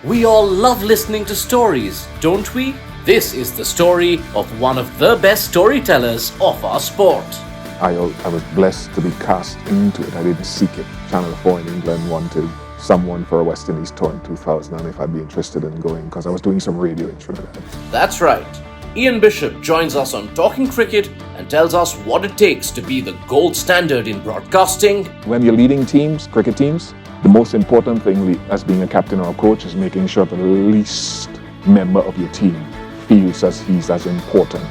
We all love listening to stories, don't we? This is the story of one of the best storytellers of our sport. I was blessed to be cast into it. I didn't seek it. Channel 4 in England wanted someone for a West Indies tour in 2000 and if I'd be interested in going because I was doing some radio in Trinidad. That's right. Ian Bishop joins us on Talking Cricket and tells us what it takes to be the gold standard in broadcasting. When you're leading teams, cricket teams, the most important thing as being a captain or a coach is making sure that the least member of your team feels as he's as important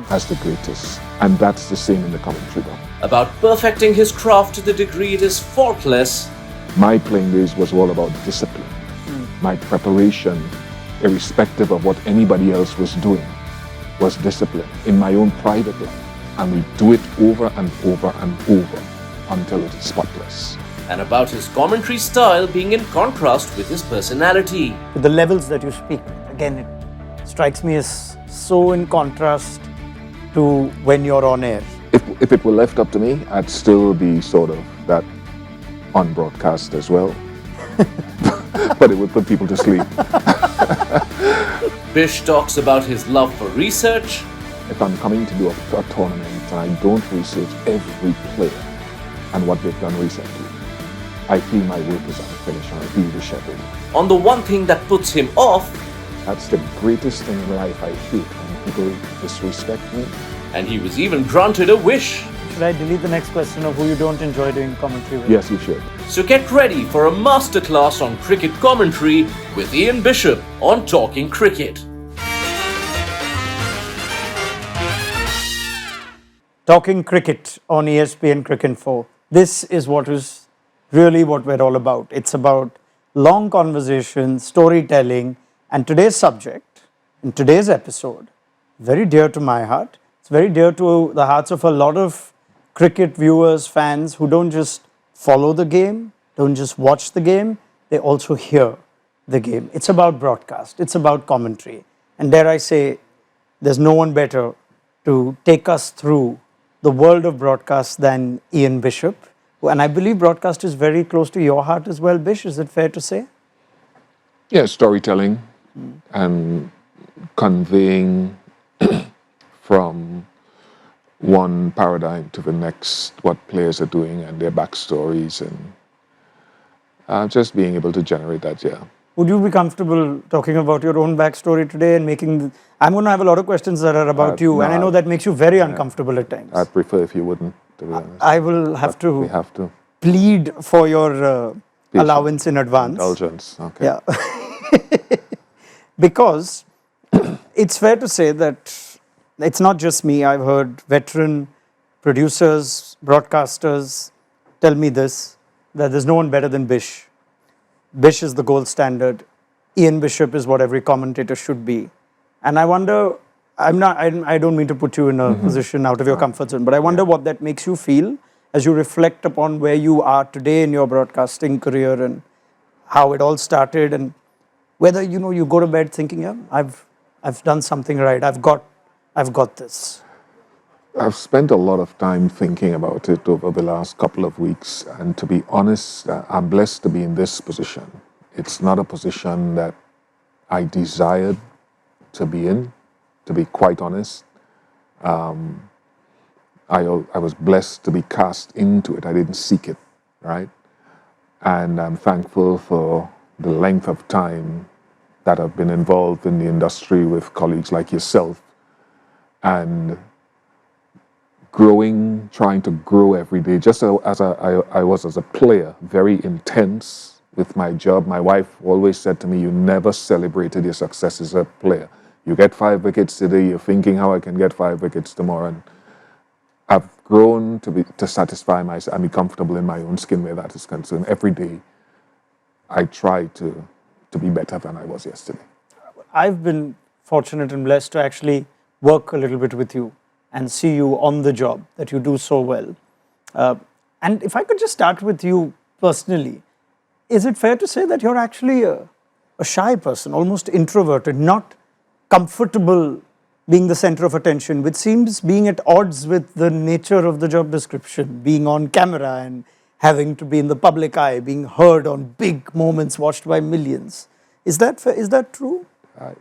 as the greatest. And that's the same in the commentary room. About perfecting his craft to the degree it is faultless. My playing days was all about discipline. My preparation, irrespective of what anybody else was doing, was discipline in my own private life. And we do it over and over and over until it is spotless. And about his commentary style being in contrast with his personality. The levels that you speak, again, it strikes me as so in contrast to when you're on air. If it were left up to me, I'd still be sort of that on broadcast as well. But it would put people to sleep. Bish talks about his love for research. If I'm coming to do a tournament and I don't research every player and what they've done recently, I feel my work is unfinished and I feel disheveled. On the one thing that puts him off. That's the greatest thing in life, I feel, when people disrespect me. And he was even granted a wish. Should I delete the next question of who you don't enjoy doing commentary with? Yes, you should. So get ready for a masterclass on cricket commentary with Ian Bishop on Talking Cricket. Talking Cricket on ESPN Cricinfo. This is what we're all about. It's about long conversations, storytelling, and today's subject, in today's episode, very dear to my heart. It's very dear to the hearts of a lot of cricket viewers, fans who don't just follow the game, don't just watch the game, they also hear the game. It's about broadcast, it's about commentary. And dare I say, there's no one better to take us through the world of broadcast than Ian Bishop. And I believe broadcast is very close to your heart as well, Bish. Is it fair to say? Yeah, storytelling and conveying from one paradigm to the next, what players are doing and their backstories, and just being able to generate that, yeah. Would you be comfortable talking about your own backstory today and making... I'm going to have a lot of questions that are about you, and I know that makes you very uncomfortable at times. I'd prefer if you wouldn't, to be honest. I will have to, we have to plead for your allowance in advance. Indulgence, okay. Yeah. Because it's fair to say that it's not just me. I've heard veteran producers, broadcasters tell me this, that there's no one better than Bish. Bish is the gold standard. Ian Bishop is what every commentator should be. And I wonder, I don't mean to put you in a position out of your comfort zone, but I wonder what that makes you feel as you reflect upon where you are today in your broadcasting career and how it all started, and whether you go to bed thinking, yeah, I've done something right. I've got this. I've spent a lot of time thinking about it over the last couple of weeks, and to be honest, I'm blessed to be in this position. It's not a position that I desired to be in, to be quite honest. I was blessed to be cast into it. I didn't seek it, right? And I'm thankful for the length of time that I've been involved in the industry with colleagues like yourself, and growing, trying to grow every day, just as I was as a player, very intense with my job. My wife always said to me, you never celebrated your success as a player. You get 5 wickets today, you're thinking how I can get 5 wickets tomorrow. And I've grown to satisfy myself and be comfortable in my own skin where that is concerned. Every day, I try to be better than I was yesterday. I've been fortunate and blessed to actually work a little bit with you and see you on the job, that you do so well. And if I could just start with you personally, is it fair to say that you're actually a shy person, almost introverted, not comfortable being the center of attention, which seems being at odds with the nature of the job description, being on camera and having to be in the public eye, being heard on big moments watched by millions? Is that fair? Is that true?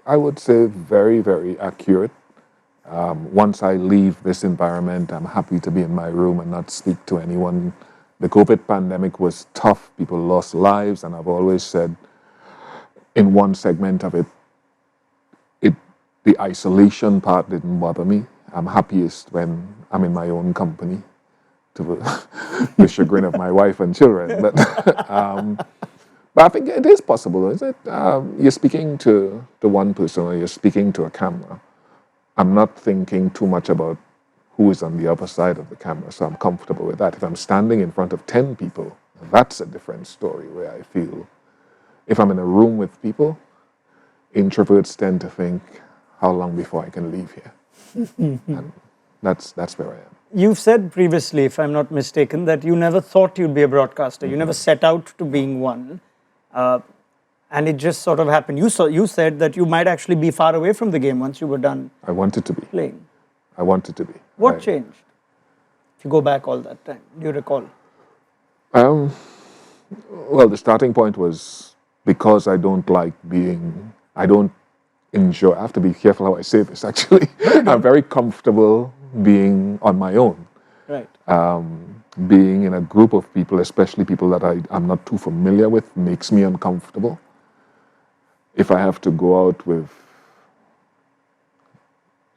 I would say very, very accurate. Once I leave this environment, I'm happy to be in my room and not speak to anyone. The COVID pandemic was tough. People lost lives, and I've always said in one segment of it, the isolation part didn't bother me. I'm happiest when I'm in my own company, to the chagrin of my wife and children. But I think it is possible, is it? You're speaking to one person or you're speaking to a camera. I'm not thinking too much about who is on the other side of the camera, so I'm comfortable with that. If I'm standing in front of 10 people, that's a different story where I feel if I'm in a room with people, introverts tend to think, how long before I can leave here? And that's where I am. You've said previously, if I'm not mistaken, that you never thought you'd be a broadcaster. You never set out to being one. And it just sort of happened. You said that you might actually be far away from the game once you were done. I wanted to be. Playing. I wanted to be. What changed? If you go back all that time, do you recall? Well, the starting point was because I don't enjoy, I have to be careful how I say this actually. I'm very comfortable being on my own. Right. Being in a group of people, especially people that I'm not too familiar with, makes me uncomfortable. If I have to go out with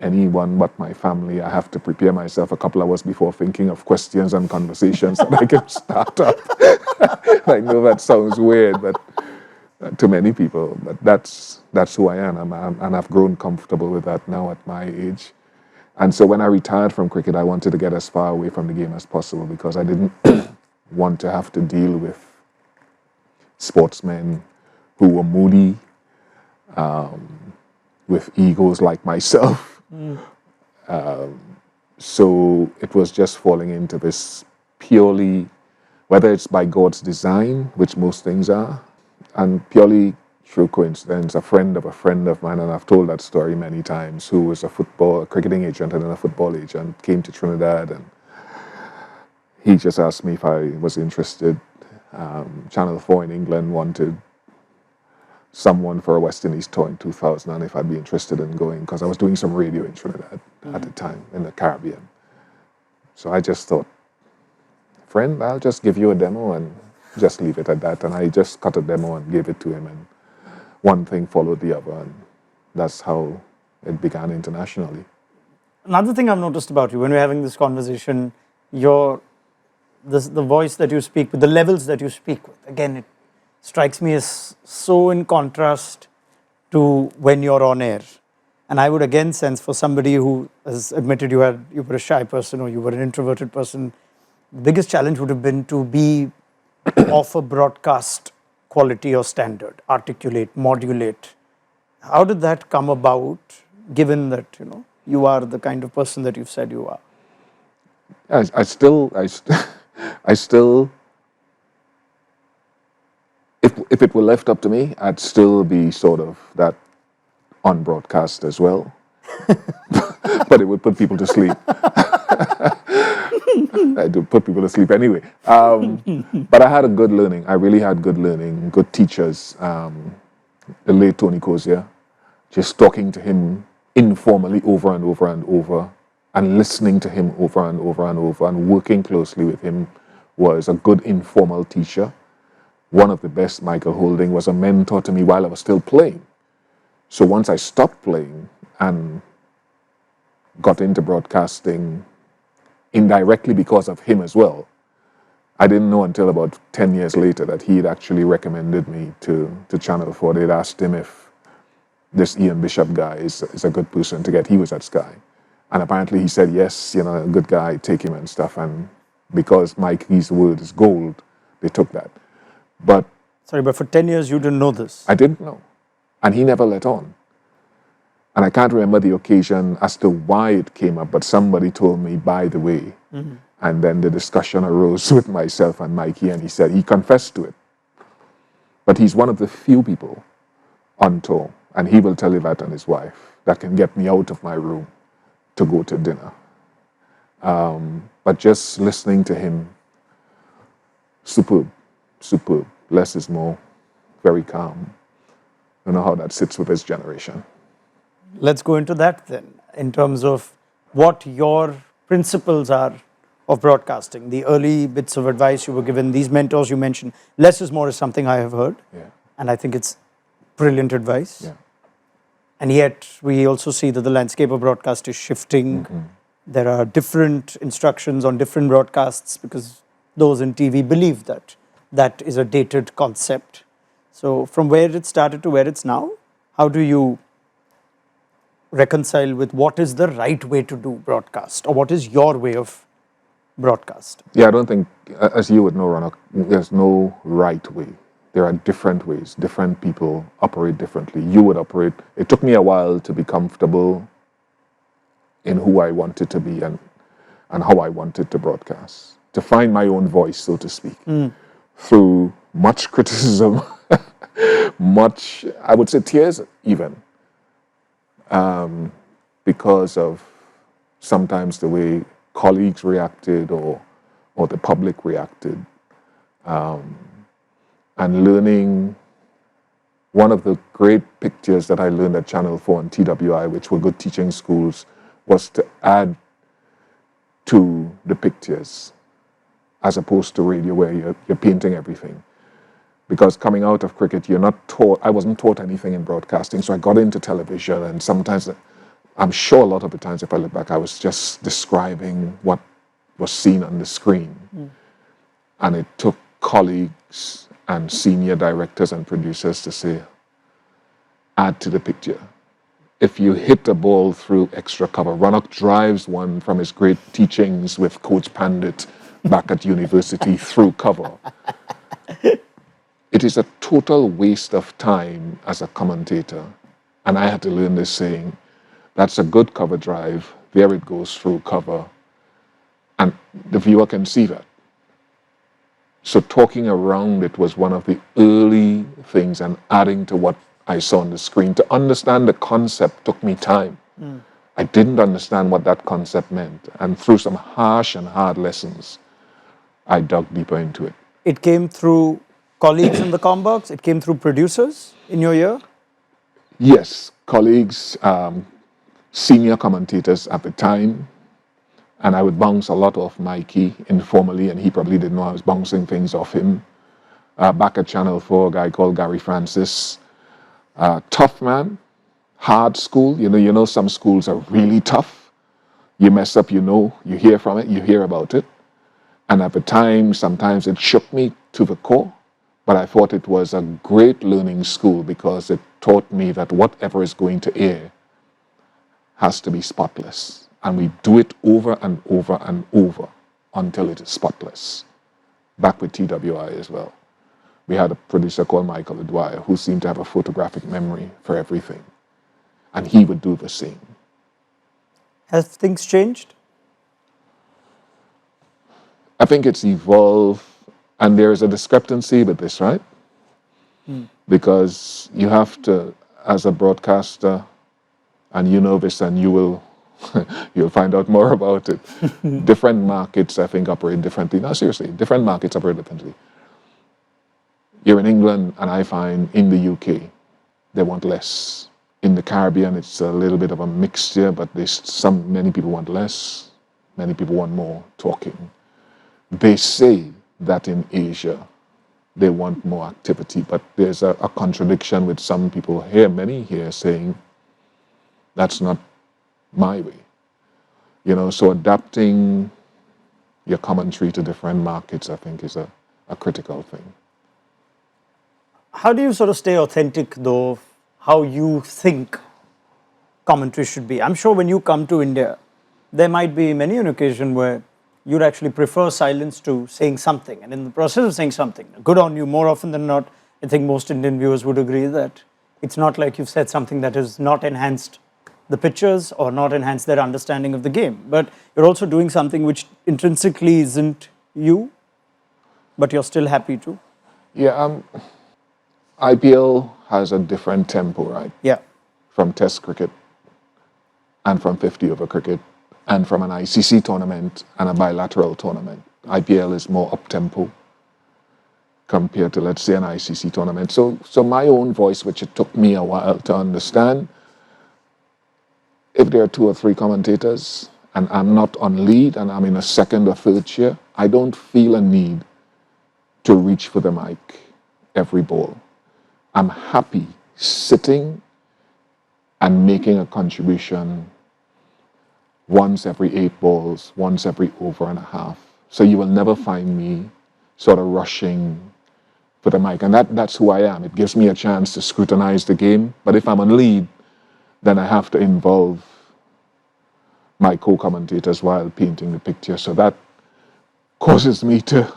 anyone but my family, I have to prepare myself a couple hours before thinking of questions and conversations that I can start up. I know that sounds weird, but to many people, but that's who I am, and I've grown comfortable with that now at my age. And so when I retired from cricket, I wanted to get as far away from the game as possible because I didn't want to have to deal with sportsmen who were moody, with egos like myself. So it was just falling into this purely, whether it's by God's design, which most things are, and purely through coincidence, a friend of mine, and I've told that story many times, who was a cricketing agent and then a football agent, came to Trinidad and he just asked me if I was interested. Channel 4 in England wanted someone for a West Indies tour in 2000 and if I'd be interested in going, because I was doing some radio in Trinidad at the time, in the Caribbean. So I just thought, friend, I'll just give you a demo and just leave it at that. And I just cut a demo and gave it to him, and one thing followed the other, and that's how it began internationally. Another thing I've noticed about you, when we're having this conversation, the voice that you speak with, the levels that you speak with, again, it strikes me as so in contrast to when you're on air. And I would again sense, for somebody who has admitted you were a shy person or you were an introverted person, the biggest challenge would have been to be of a broadcast quality or standard, articulate, modulate. How did that come about, given that you are the kind of person that you've said you are? I still, if it were left up to me, I'd still be sort of that on broadcast as well, but it would put people to sleep. I do put people to sleep anyway. But I had a good learning. I really had good learning, good teachers. The late Tony Cozier, just talking to him informally over and over and over, and listening to him over and over and over, and working closely with him was a good informal teacher. One of the best, Michael Holding, was a mentor to me while I was still playing. So once I stopped playing and got into broadcasting, indirectly because of him as well, I didn't know until about 10 years later that he had actually recommended me to Channel 4. They'd asked him if this Ian Bishop guy is a good person to get. He was at Sky. And apparently he said, yes, a good guy, take him and stuff. And because Mikey's word is gold, they took that. But for 10 years you didn't know this? I didn't know. And he never let on. And I can't remember the occasion as to why it came up, but somebody told me, by the way. Mm-hmm. And then the discussion arose with myself and Mikey, and he said he confessed to it. But he's one of the few people on tour, and he will tell you that and his wife, that can get me out of my room to go to dinner. But just listening to him, superb. Less is more, very calm. don't know how that sits with this generation. Let's go into that then, in terms of what your principles are of broadcasting. The early bits of advice you were given, these mentors you mentioned, less is more is something I have heard. Yeah. And I think it's brilliant advice. Yeah. And yet we also see that the landscape of broadcast is shifting. There are different instructions on different broadcasts because those in TV believe that that is a dated concept. So from where it started to where it's now, how do you reconcile with what is the right way to do broadcast, or what is your way of broadcast? Yeah, I don't think, as you would know, Raunak, there's no right way. There are different ways. Different people operate differently. You would operate. It took me a while to be comfortable in who I wanted to be and how I wanted to broadcast, to find my own voice, so to speak, through much criticism, much, I would say, tears even, because of sometimes the way colleagues reacted or the public reacted, and learning. One of the great pictures that I learned at Channel 4 and TWI, which were good teaching schools, was to add to the pictures as opposed to radio where you're painting everything. Because coming out of cricket, you're not taught, I wasn't taught anything in broadcasting, so I got into television, and sometimes, I'm sure a lot of the times if I look back, I was just describing what was seen on the screen. And it took colleagues and senior directors and producers to say, add to the picture. If you hit a ball through extra cover, Raunak drives one from his great teachings with Coach Pandit back at university through cover. It is a total waste of time as a commentator. And I had to learn this saying, that's a good cover drive, there it goes through cover. And the viewer can see that. So talking around it was one of the early things, and adding to what I saw on the screen. To understand the concept took me time. I didn't understand what that concept meant. And through some harsh and hard lessons, I dug deeper into it. It came through colleagues in the Combox? It came through producers in your year? Yes, colleagues, senior commentators at the time. And I would bounce a lot off Mikey informally, and he probably didn't know I was bouncing things off him. Back at Channel 4, a guy called Gary Francis. Tough man, hard school. You know, some schools are really tough. You mess up, you hear from it, you hear about it. And at the time, sometimes it shook me to the core, but I thought it was a great learning school because it taught me that whatever is going to air has to be spotless. And we do it over and over and over until it is spotless. Back with TWI as well. We had a producer called Michael Adwyer who seemed to have a photographic memory for everything. And he would do the same. Have things changed? I think it's evolved, and there is a discrepancy with this, right? Because you have to, as a broadcaster, and you know this, and you'll find out more about it. Different markets, I think, operate differently. No, seriously, different markets operate differently. You're in England, and I find in the UK, they want less. In the Caribbean, it's a little bit of a mixture, but many people want less, many people want more talking. They say that in Asia, they want more activity, but there's a contradiction with some people here, many here, saying, that's not my way. So adapting your commentary to different markets, I think, is a critical thing. How do you sort of stay authentic, though, how you think commentary should be? I'm sure when you come to India, there might be many an occasion where you'd actually prefer silence to saying something. And in the process of saying something, good on you, more often than not, I think most Indian viewers would agree that it's not like you've said something that has not enhanced the pictures or not enhanced their understanding of the game. But you're also doing something which intrinsically isn't you, but you're still happy to. Yeah, IPL has a different tempo, right? Yeah. From Test cricket and from 50 over cricket and from an ICC tournament and a bilateral tournament. IPL is more up-tempo. compared to, let's say, an ICC tournament. So my own voice, which it took me a while to understand, if there are 2 or 3 commentators and I'm not on lead and I'm in a second or third chair, I don't feel a need to reach for the mic every ball. I'm happy sitting and making a contribution once every 8 balls, once every over and a half. So you will never find me sort of rushing for the mic. And that's who I am. It gives me a chance to scrutinize the game. But if I'm on lead, then I have to involve my co-commentators while painting the picture. So that causes me to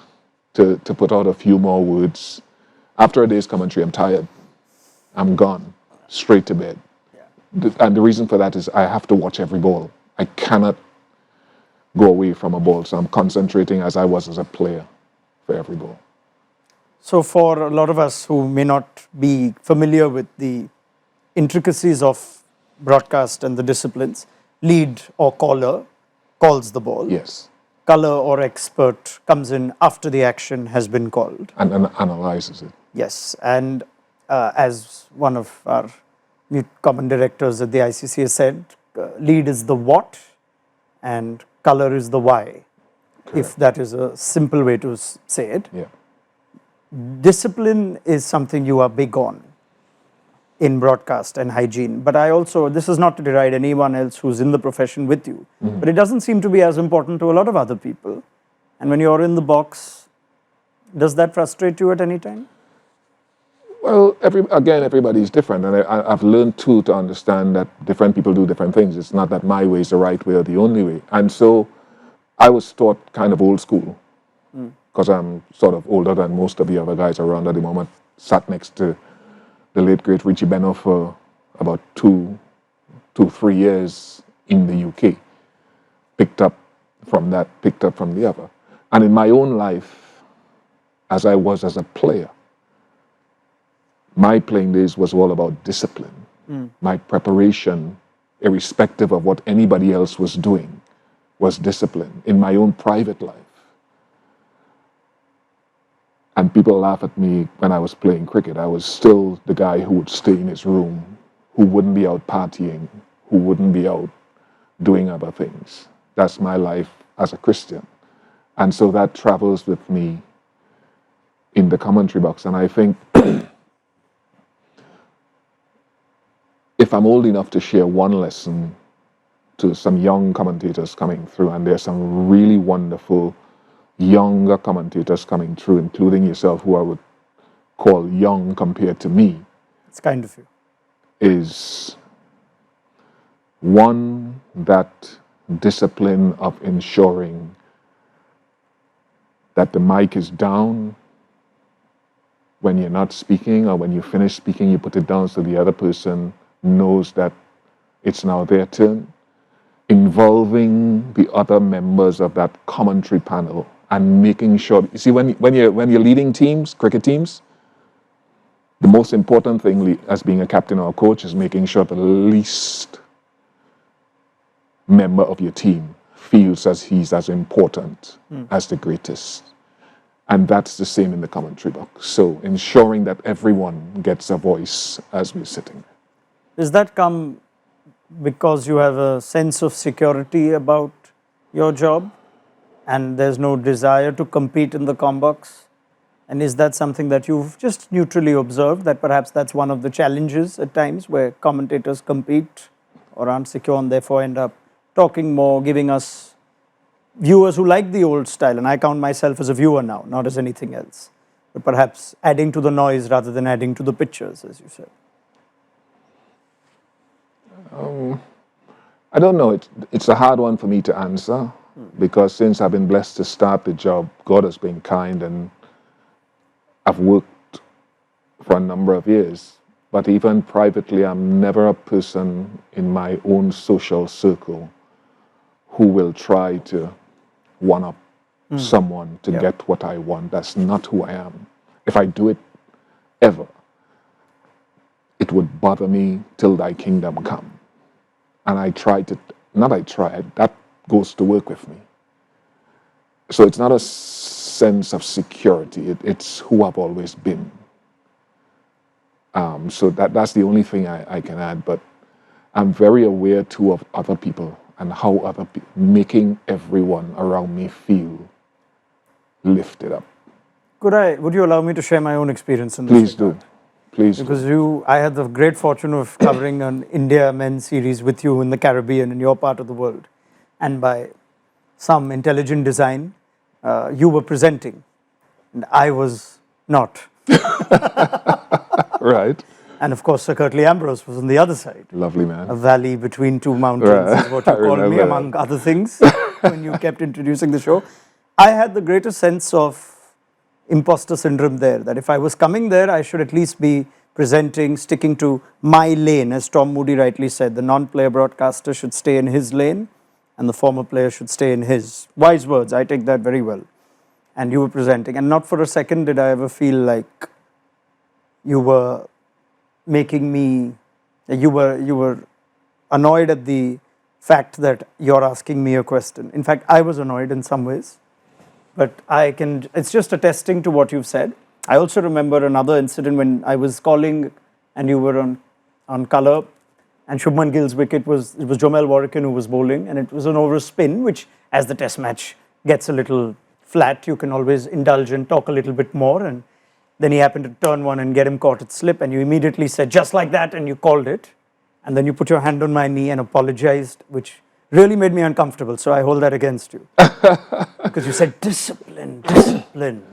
put out a few more words. After a day's commentary, I'm tired. I'm gone, straight to bed. And the reason for that is I have to watch every ball. I cannot go away from a ball. So I'm concentrating as I was as a player for every ball. So for a lot of us who may not be familiar with the intricacies of broadcast and the disciplines, lead or caller calls the ball. Yes. Color or expert comes in after the action has been called. And analyzes it. Yes, and as one of our new common directors at the ICC has said, lead is the what and color is the why, if that is a simple way to say it. Yeah. Discipline is something you are big on in broadcast and hygiene, but I also, this is not to deride anyone else who's in the profession with you, but it doesn't seem to be as important to a lot of other people. And when you're in the box, does that frustrate you at any time? Well, everybody's different, and I've learned too to understand that different people do different things. It's not that my way is the right way or the only way. And so I was taught kind of old school, because I'm sort of older than most of the other guys around at the moment. Sat next to the late great Richie Benno for about 3 years in the UK. Picked up from that, picked up from the other. And in my own life, as I was as a player, my playing days was all about discipline. My preparation, irrespective of what anybody else was doing, was discipline in my own private life. And people laugh at me when I was playing cricket. I was still the guy who would stay in his room, who wouldn't be out partying, who wouldn't be out doing other things. That's my life as a Christian. And so that travels with me in the commentary box. And I think if I'm old enough to share one lesson to some young commentators coming through, and there's some really wonderful younger commentators coming through, including yourself, who I would call young compared to me. It's kind of you. Is one, that discipline of ensuring that the mic is down when you're not speaking, or when you finish speaking, you put it down so the other person knows that it's now their turn. Involving the other members of that commentary panel and making sure, you see, when you're leading teams, cricket teams, the most important thing as being a captain or a coach is making sure the least member of your team feels as he's as important as the greatest. And that's the same in the commentary box. So ensuring that everyone gets a voice as we're sitting there. Does that come because you have a sense of security about your job and there's no desire to compete in the comm box? And is that something that you've just neutrally observed, that perhaps that's one of the challenges at times where commentators compete or aren't secure and therefore end up talking more, giving us viewers who like the old style, and I count myself as a viewer now, not as anything else, but perhaps adding to the noise rather than adding to the pictures, as you said? I don't know. It's a hard one for me to answer, because since I've been blessed to start the job, God has been kind, and I've worked for a number of years. But even privately, I'm never a person in my own social circle who will try to one-up someone to get what I want. That's not who I am. If I do it ever, it would bother me till thy kingdom come. And that goes to work with me. So it's not a sense of security. It's who I've always been. So that's the only thing I can add. But I'm very aware too of other people and how other people making everyone around me feel lifted up. Would you allow me to share my own experience in this? Please do. Please Because do. I had the great fortune of covering an India men's series with you in the Caribbean, in your part of the world. And by some intelligent design, you were presenting, and I was not. Right. And of course, Sir Curtly Ambrose was on the other side. Lovely man. A valley between two mountains Right. is what you I called me, remember among other things, when you kept introducing the show. I had the greatest sense of imposter syndrome there, that if I was coming there, I should at least be presenting, sticking to my lane. As Tom Moody rightly said, the non-player broadcaster should stay in his lane and the former player should stay in his. Wise words, I take that very well. And you were presenting, and not for a second did I ever feel like you were making me, you were annoyed at the fact that you're asking me a question. In fact, I was annoyed in some ways. But it's just attesting to what you've said. I also remember another incident when I was calling and you were on colour, and Shubman Gill's wicket it was Jomel Warrican who was bowling, and it was an over spin, which as the test match gets a little flat, you can always indulge and talk a little bit more. And then he happened to turn one and get him caught at slip, and you immediately said, just like that, and you called it. And then you put your hand on my knee and apologized, which really made me uncomfortable, so I hold that against you. Because you said, discipline, discipline.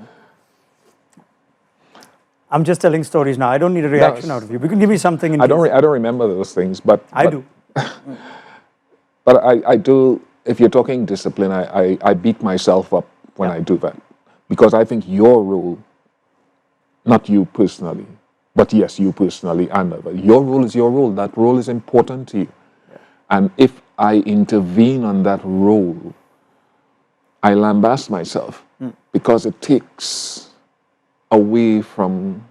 I'm just telling stories now. I don't need a reaction out of you. You can give me something in I don't remember those things, but I do. But I do, if you're talking discipline, I beat myself up when I do that. Because I think your role, not you personally, but yes, you personally, and your role is your role. That role is important to you. Yeah. And if I intervene on that role, I lambast myself because it takes away from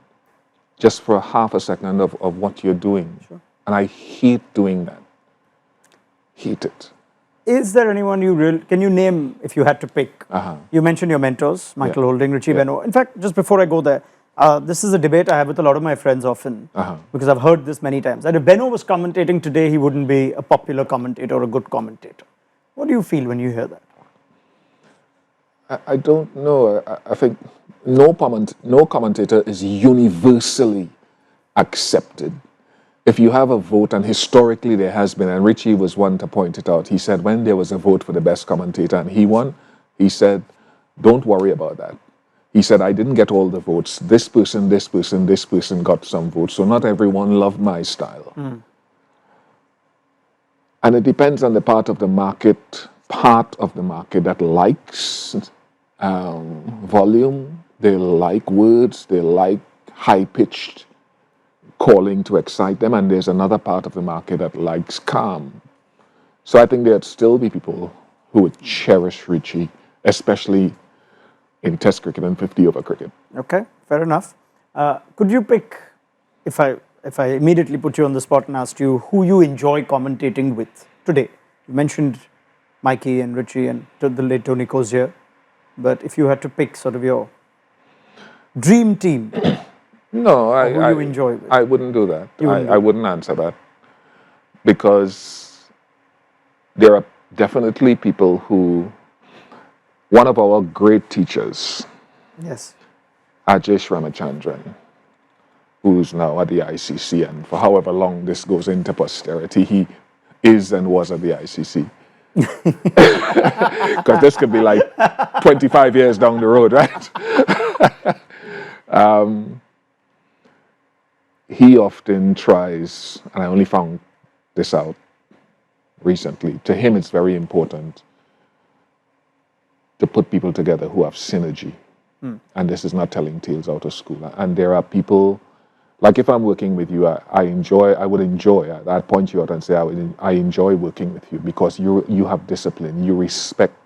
just for half a second of what you're doing. Sure. And I hate doing that. Hate it. Is there anyone can you name, if you had to pick? You mentioned your mentors, Michael Holding, Richie Beno. In fact, just before I go there, this is a debate I have with a lot of my friends often, because I've heard this many times, that if Beno was commentating today, he wouldn't be a popular commentator or a good commentator. What do you feel when you hear that? I don't know. I think no commentator is universally accepted. If you have a vote, and historically there has been, and Richie was one to point it out, he said when there was a vote for the best commentator and he won, he said, don't worry about that. He said, I didn't get all the votes. This person got some votes. So not everyone loved my style. And it depends on the part of the market that likes volume. They like words. They like high-pitched calling to excite them. And there's another part of the market that likes calm. So I think there'd still be people who would cherish Richie, especially in Test cricket and 50-over cricket. Okay, fair enough. Could you pick, if I immediately put you on the spot and asked you who you enjoy commentating with today? You mentioned Mikey and Richie and the late Tony Cozier, but if you had to pick sort of your dream team, no, who you enjoy with? I wouldn't do that. I wouldn't answer that, because there are definitely people who. One of our great teachers, yes, Ajesh Ramachandran, who's now at the ICC, and for however long this goes into posterity, he is and was at the ICC. Because this could be like 25 years down the road, right? He often tries, and I only found this out recently, to him it's very important to put people together who have synergy. And this is not telling tales out of school. And there are people, like if I'm working with you, I would enjoy, I'd point you out and say, I enjoy working with you because you have discipline, you respect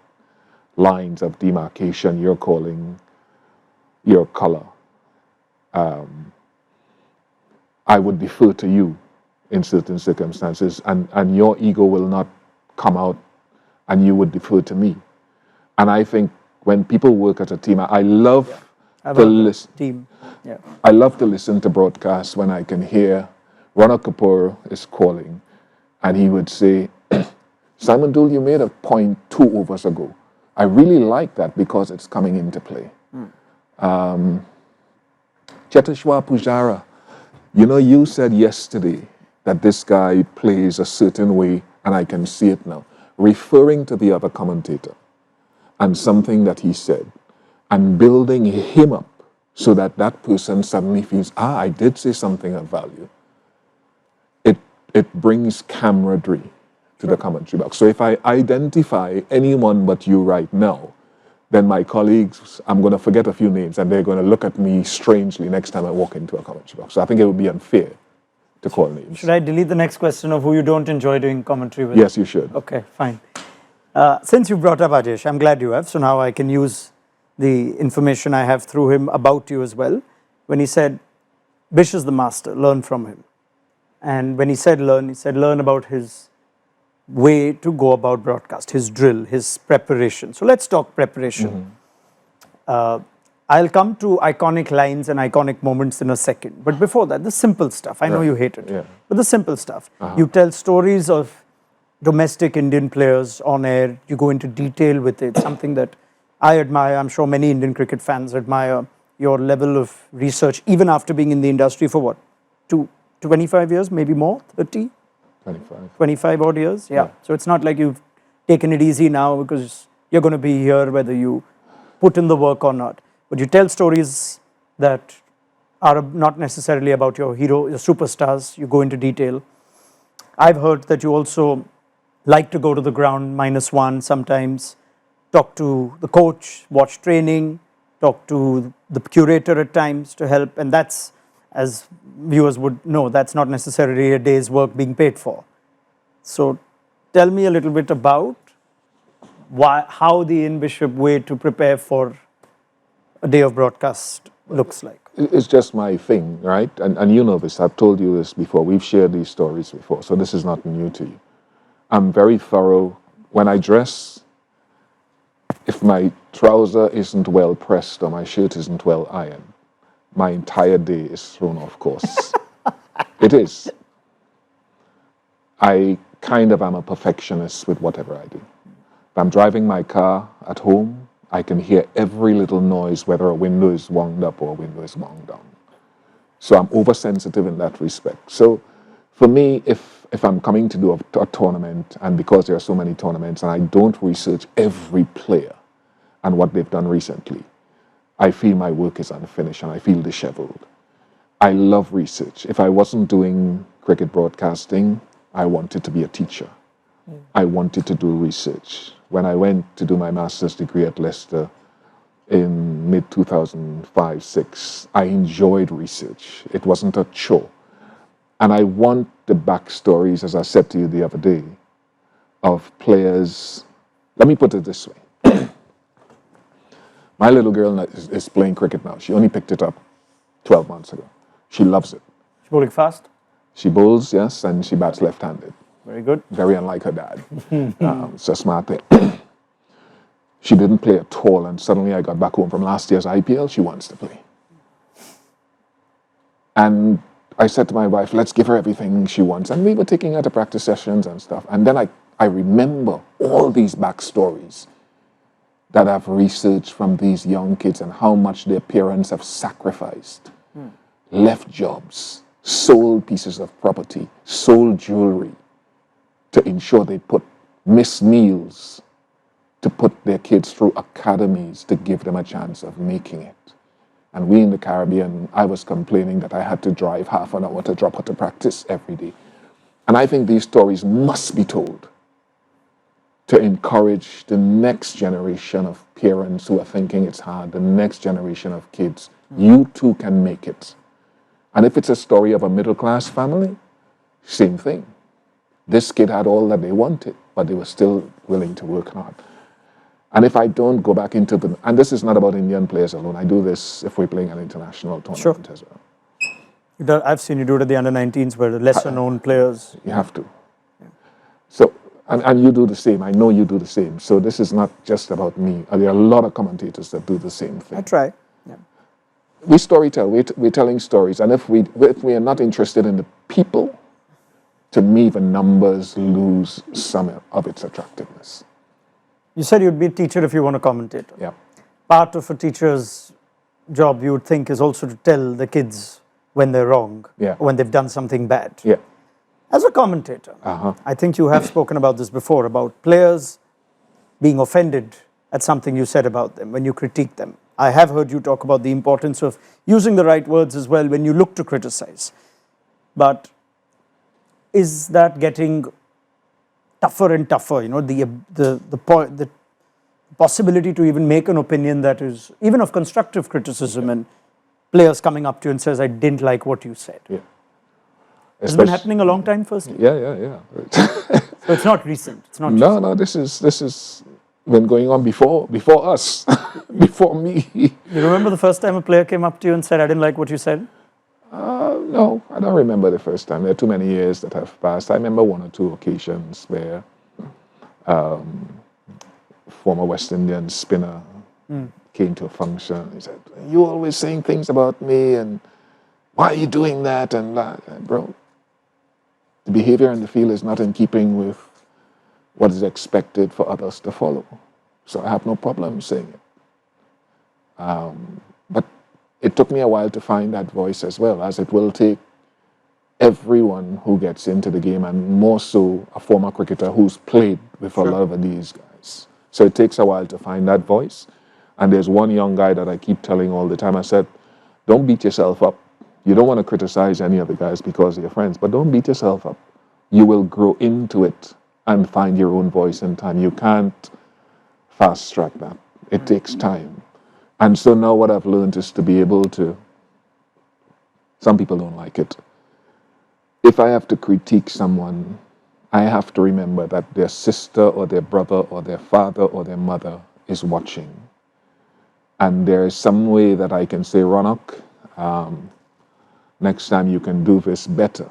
lines of demarcation, you're calling your color. I would defer to you in certain circumstances, and your ego will not come out, and you would defer to me. And I think when people work as a team, I love I've to heard the listen. team. Yeah. I love to listen to broadcasts when I can hear Raunak Kapoor is calling, and he would say, Simon Dool, you made a point 2 overs ago. I really like that because it's coming into play. Cheteshwar Pujara, you know, you said yesterday that this guy plays a certain way, and I can see it now, referring to the other commentator and something that he said, and building him up so that that person suddenly feels, I did say something of value. It brings camaraderie to the commentary box. So if I identify anyone but you right now, then my colleagues, I'm going to forget a few names, and they're going to look at me strangely next time I walk into a commentary box. So I think it would be unfair to call names. Should I delete the next question of who you don't enjoy doing commentary with? Yes, you should. Okay, fine. Since you brought up Ajesh, I'm glad you have, so now I can use the information I have through him about you as well. When he said, Bish is the master, learn from him. And when he said learn about his way to go about broadcast, his drill, his preparation. So let's talk preparation. I'll come to iconic lines and iconic moments in a second. But before that, the simple stuff. I know you hate it, but the simple stuff. You tell stories of domestic Indian players on air. You go into detail with it, something that I admire. I'm sure many Indian cricket fans admire your level of research, even after being in the industry for what, 25 years, maybe more, 30? 25 odd years, yeah. So it's not like you've taken it easy now because you're going to be here whether you put in the work or not. But you tell stories that are not necessarily about your hero, your superstars. You go into detail. I've heard that you also like to go to the ground -1 sometimes, talk to the coach, watch training, talk to the curator at times to help, and that's, as viewers would know, that's not necessarily a day's work being paid for. So tell me a little bit about how the Ian Bishop way to prepare for a day of broadcast looks like. It's just my thing, right? And you know this, I've told you this before, we've shared these stories before, so this is not new to you. I'm very thorough. When I dress, if my trouser isn't well pressed or my shirt isn't well ironed, my entire day is thrown off course. It is. I kind of am a perfectionist with whatever I do. If I'm driving my car at home, I can hear every little noise, whether a window is wound up or a window is wound down. So I'm oversensitive in that respect. So for me, if I'm coming to do a tournament, and because there are so many tournaments, and I don't research every player and what they've done recently, I feel my work is unfinished and I feel disheveled. I love research. If I wasn't doing cricket broadcasting, I wanted to be a teacher. I wanted to do research. When I went to do my master's degree at Leicester in mid-2005-06, I enjoyed research. It wasn't a chore. And I want the backstories, as I said to you the other day, of players. Let me put it this way. My little girl is playing cricket now. She only picked it up 12 months ago. She loves it. She's bowling fast? She bowls, yes, and she bats left-handed. Very good. Very unlike her dad. It's a smart thing. She didn't play at all, and suddenly I got back home from last year's IPL. She wants to play. And I said to my wife, let's give her everything she wants. And we were taking her to practice sessions and stuff. And then I remember all these backstories that I've researched from these young kids and how much their parents have sacrificed, left jobs, sold pieces of property, sold jewelry to ensure they miss meals, to put their kids through academies to give them a chance of making it. And we in the Caribbean, I was complaining that I had to drive half an hour to drop her to practice every day. And I think these stories must be told to encourage the next generation of parents who are thinking it's hard, the next generation of kids. You too can make it. And if it's a story of a middle-class family, same thing. This kid had all that they wanted, but they were still willing to work hard. And if I don't go back into the, and this is not about Indian players alone, I do this if we're playing an international tournament as well. I've seen you do it at the under-19s where the lesser-known players. You have to. So And you do the same. I know you do the same. So this is not just about me. There are a lot of commentators that do the same thing. I try. Yeah. We storytell. We're telling stories. And if we are not interested in the people, to me, the numbers lose some of its attractiveness. You said you'd be a teacher if you want a commentator. Yeah. Part of a teacher's job, you would think, is also to tell the kids when they're wrong, Yeah. or when they've done something bad. Yeah. As a commentator, I think you have spoken about this before, about players being offended at something you said about them when you critique them. I have heard you talk about the importance of using the right words as well when you look to criticize. But is that getting tougher and tougher? You know, the possibility to even make an opinion that is even of constructive criticism, and players coming up to you and says, "I didn't like what you said." Yeah. It's been happening a long time, firstly. Yeah. So it's not recent. It's not. No, this is been going on before us, before me. You remember the first time a player came up to you and said, "I didn't like what you said"? No, I don't remember the first time. There are too many years that have passed. I remember one or two occasions where former West Indian spinner came to a function. He said, "You're always saying things about me, and why are you doing that?" And bro, the behavior in the field is not in keeping with what is expected for others to follow. So I have no problem saying it. But it took me a while to find that voice as well, as it will take everyone who gets into the game, and more so a former cricketer who's played with a lot of these guys. So it takes a while to find that voice. And there's one young guy that I keep telling all the time, I said, don't beat yourself up. You don't want to criticize any of the guys because they're friends, but don't beat yourself up. You will grow into it and find your own voice in time. You can't fast track that. It takes time. And so now what I've learned is to be able to, some people don't like it. If I have to critique someone, I have to remember that their sister or their brother or their father or their mother is watching. And there is some way that I can say, Raunak, next time you can do this better.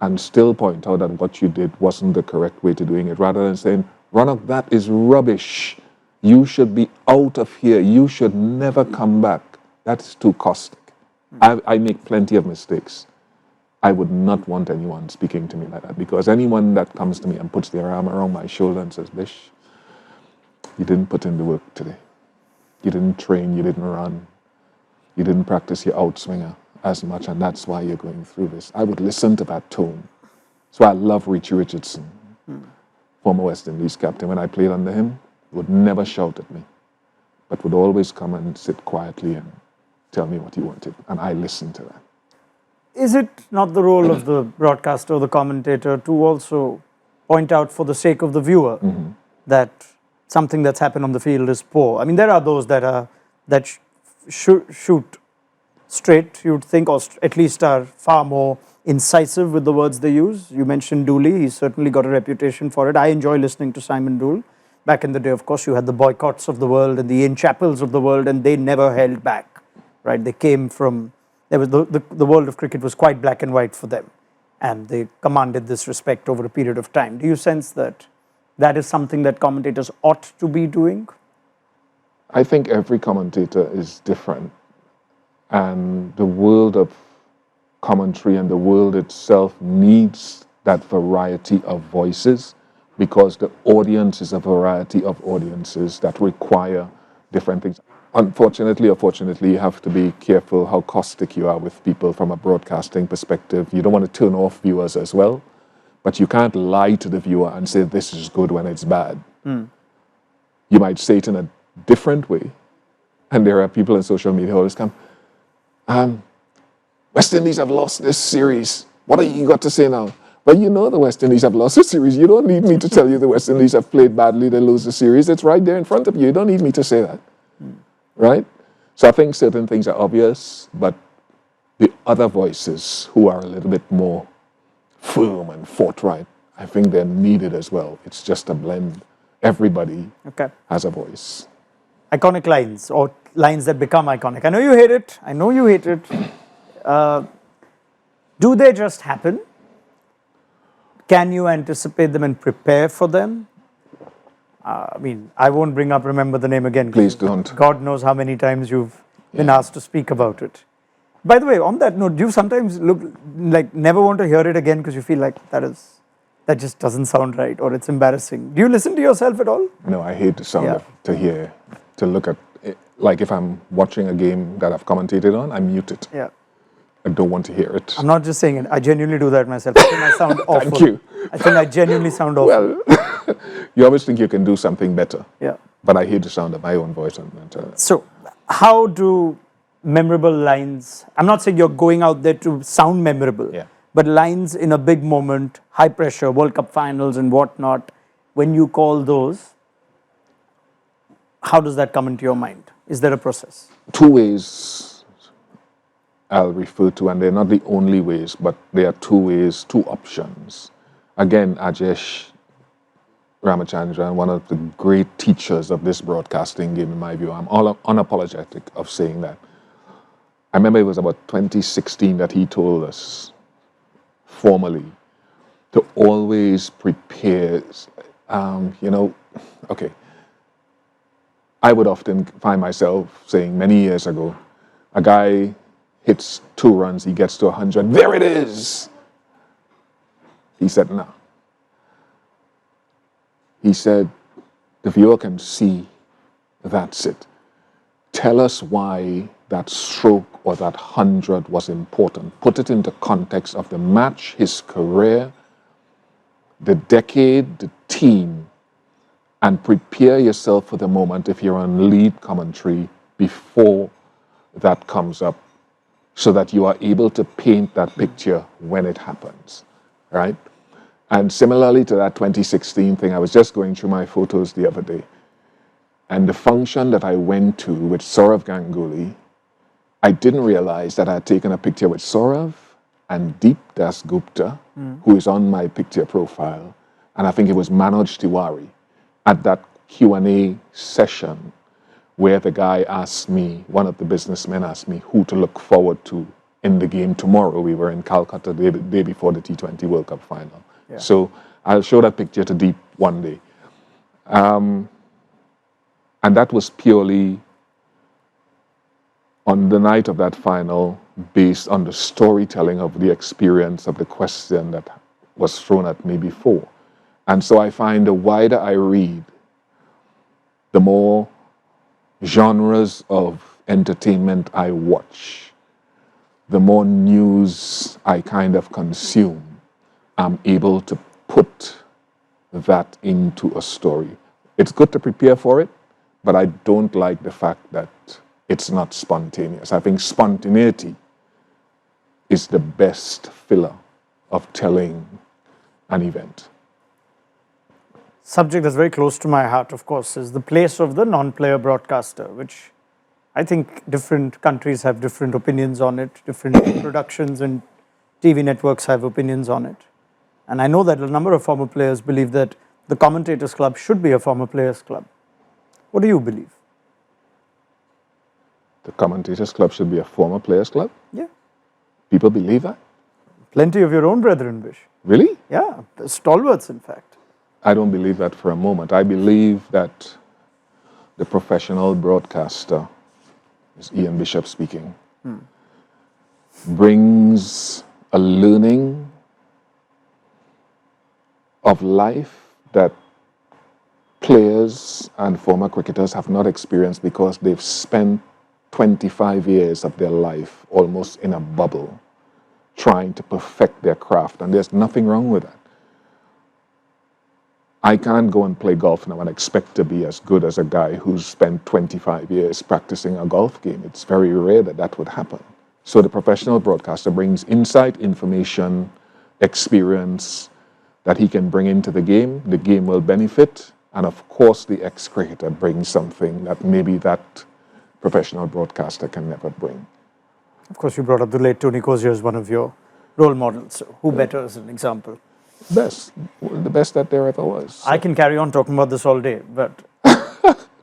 And still point out that what you did wasn't the correct way to doing it, rather than saying, Raunak, that is rubbish. You should be out of here. You should never come back. That's too caustic. I make plenty of mistakes. I would not want anyone speaking to me like that, because anyone that comes to me and puts their arm around my shoulder and says, Bish, you didn't put in the work today. You didn't train, you didn't run. You didn't practice your outswinger as much, and that's why you're going through this. I would listen to that tone. So I love Richie Richardson, former West Indies captain. When I played under him, he would never shout at me, but would always come and sit quietly and tell me what he wanted, and I listened to that. Is it not the role of the broadcaster or the commentator to also point out, for the sake of the viewer, that something that's happened on the field is poor? I mean, there are those that shoot straight, you would think, or at least are far more incisive with the words they use. You mentioned Dooley. He's certainly got a reputation for it. I enjoy listening to Simon Dool. Back in the day, of course, you had the boycotts of the world and the Ian Chappells of the world, and they never held back, right? They came from, there was the world of cricket was quite black and white for them, and they commanded this respect over a period of time. Do you sense that that is something that commentators ought to be doing? I think every commentator is different, and the world of commentary and the world itself needs that variety of voices, because the audience is a variety of audiences that require different things. Unfortunately or fortunately, you have to be careful how caustic you are with people from a broadcasting perspective. You don't want to turn off viewers as well, but you can't lie to the viewer and say this is good when it's bad. You might say it in a different way, and there are people in social media who always come, West Indies have lost this series. What have you got to say now? Well, you know the West Indies have lost the series. You don't need me to tell you the West Indies have played badly, they lose the series. It's right there in front of you. You don't need me to say that. Right? So I think certain things are obvious, but the other voices who are a little bit more firm and forthright, I think they're needed as well. It's just a blend. Everybody has a voice. Iconic lines, or lines that become iconic. I know you hate it. I know you hate it. Do they just happen? can you anticipate them and prepare for them? I mean, I won't bring up Remember the Name again. Please don't. God knows how many times you've been asked to speak about it. By the way, on that note, do you sometimes look like never want to hear it again because you feel like that just doesn't sound right or it's embarrassing? Do you listen to yourself at all? No, I hate the sound of to look at it. Like if I'm watching a game that I've commentated on, I mute it. Yeah. I don't want to hear it. I'm not just saying it. I genuinely do that myself. I think I sound awful. Thank you. I think I genuinely sound awful. Well, you always think you can do something better. Yeah. But I hate the sound of my own voice. So, how do memorable lines, I'm not saying you're going out there to sound memorable, but lines in a big moment, high pressure, World Cup finals and whatnot, when you call those, how does that come into your mind? Is there a process? Two ways I'll refer to, and they're not the only ways, but there are two ways, two options. Again, Ajesh Ramachandran, one of the great teachers of this broadcasting game, in my view. I'm all unapologetic of saying that. I remember it was about 2016 that he told us formally to always prepare, okay. I would often find myself saying many years ago, a guy hits 2 runs, he gets to 100, there it is. He said, no. He said, the viewer can see, that's it. Tell us why that stroke or that 100 was important. Put it into context of the match, his career, the decade, the team, and prepare yourself for the moment if you're on lead commentary before that comes up so that you are able to paint that picture when it happens, right? And similarly to that 2016 thing, I was just going through my photos the other day, and the function that I went to with Saurav Ganguly, I didn't realize that I had taken a picture with Saurav and Deep Das Gupta, who is on my picture profile, and I think it was Manoj Tiwari, at that Q&A session where the guy asked me, one of the businessmen asked me who to look forward to in the game tomorrow. We were in Calcutta the day before the T20 World Cup final. Yeah. So I'll show that picture to Deep one day. And that was purely on the night of that final, based on the storytelling of the experience of the question that was thrown at me before. And so I find the wider I read, the more genres of entertainment I watch, the more news I kind of consume, I'm able to put that into a story. It's good to prepare for it, but I don't like the fact that it's not spontaneous. I think spontaneity is the best filler of telling an event. Subject that's very close to my heart, of course, is the place of the non-player broadcaster, which I think different countries have different opinions on it, different productions and TV networks have opinions on it. And I know that a number of former players believe that the Commentators Club should be a former players club. What do you believe? The Commentators Club should be a former players club? Yeah. People believe that? Plenty of your own brethren wish. Really? Yeah, the stalwarts, in fact. I don't believe that for a moment. I believe that the professional broadcaster, is Ian Bishop speaking, brings a learning of life that players and former cricketers have not experienced because they've spent 25 years of their life almost in a bubble trying to perfect their craft, and there's nothing wrong with that. I can't go and play golf now and expect to be as good as a guy who's spent 25 years practicing a golf game. It's very rare that that would happen. So the professional broadcaster brings insight, information, experience that he can bring into the game will benefit, and of course the ex-cricketer brings something that maybe that professional broadcaster can never bring. Of course, you brought up the late Tony Cozier as one of your role models. So who better as an example? The best that there ever was. I can carry on talking about this all day, but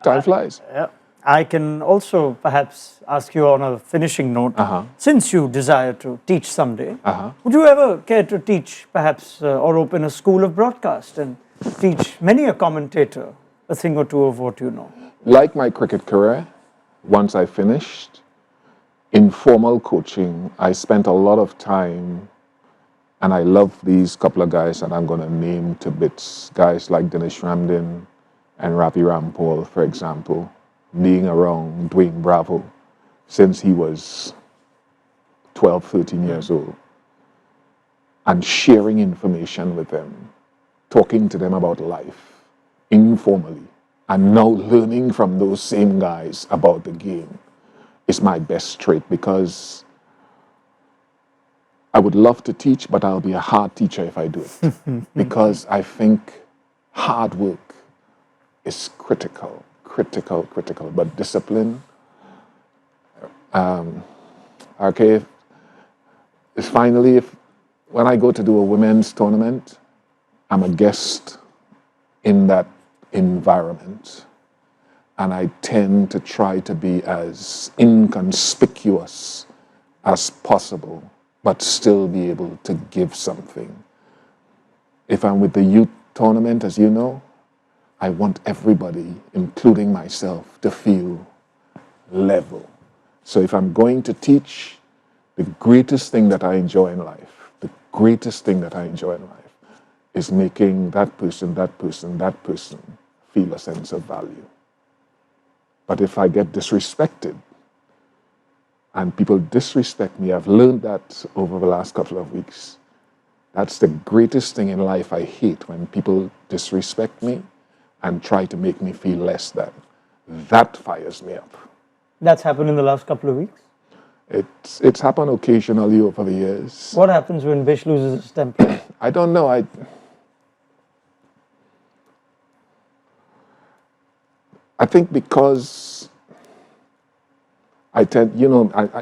time flies. Yeah. I can also perhaps ask you on a finishing note, since you desire to teach someday, would you ever care to teach perhaps or open a school of broadcast and teach many a commentator a thing or two of what you know? Like my cricket career, once I finished, informal coaching, I spent a lot of time, and I love these couple of guys that I'm going to name to bits, guys like Dinesh Ramdin and Ravi Rampal, for example, being around Dwayne Bravo since he was 12, 13 years old, and sharing information with them, talking to them about life informally, and now learning from those same guys about the game is my best trait, because I would love to teach, but I'll be a hard teacher if I do it. Because I think hard work is critical. But discipline, okay, is finally, when I go to do a women's tournament, I'm a guest in that environment, and I tend to try to be as inconspicuous as possible, but still be able to give something. If I'm with the youth tournament, as you know, I want everybody, including myself, to feel level. So if I'm going to teach, the greatest thing that I enjoy in life, is making that person feel a sense of value. But if I get disrespected, and people disrespect me, I've learned that over the last couple of weeks. That's the greatest thing in life I hate, when people disrespect me and try to make me feel less than. That fires me up. That's happened in the last couple of weeks? It's happened occasionally over the years. What happens when Bish loses his temper? I don't know. I think because I tend,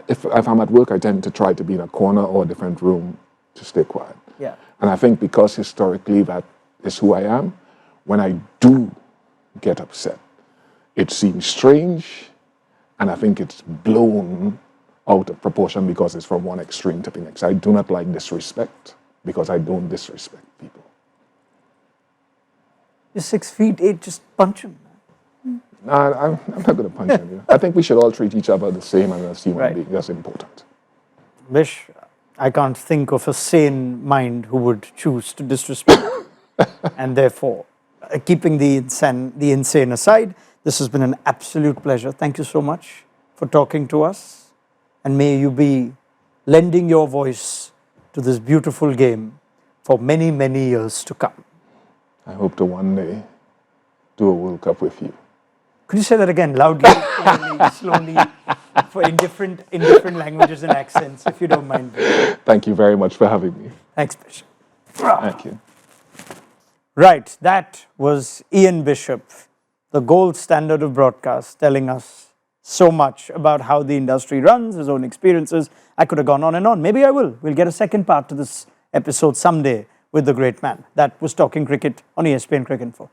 if I'm at work, I tend to try to be in a corner or a different room to stay quiet. Yeah. And I think because historically that is who I am, when I do get upset, it seems strange, and I think it's blown out of proportion because it's from one extreme to the next. I do not like disrespect, because I don't disrespect people. You're 6'8", just punch him. No, I'm not going to punch him. I think we should all treat each other the same as human beings. That's important. Bish, I can't think of a sane mind who would choose to disrespect. And therefore, keeping the insane aside, this has been an absolute pleasure. Thank you so much for talking to us. And may you be lending your voice to this beautiful game for many, many years to come. I hope to one day do a World Cup with you. Could you say that again, loudly, slowly, in different languages and accents, if you don't mind? Thank you very much for having me. Thanks, Bishop. Thank you. Right, that was Ian Bishop, the gold standard of broadcast, telling us so much about how the industry runs, his own experiences. I could have gone on and on. Maybe I will. We'll get a second part to this episode someday with the great man. That was Talking Cricket on ESPN Cricinfo.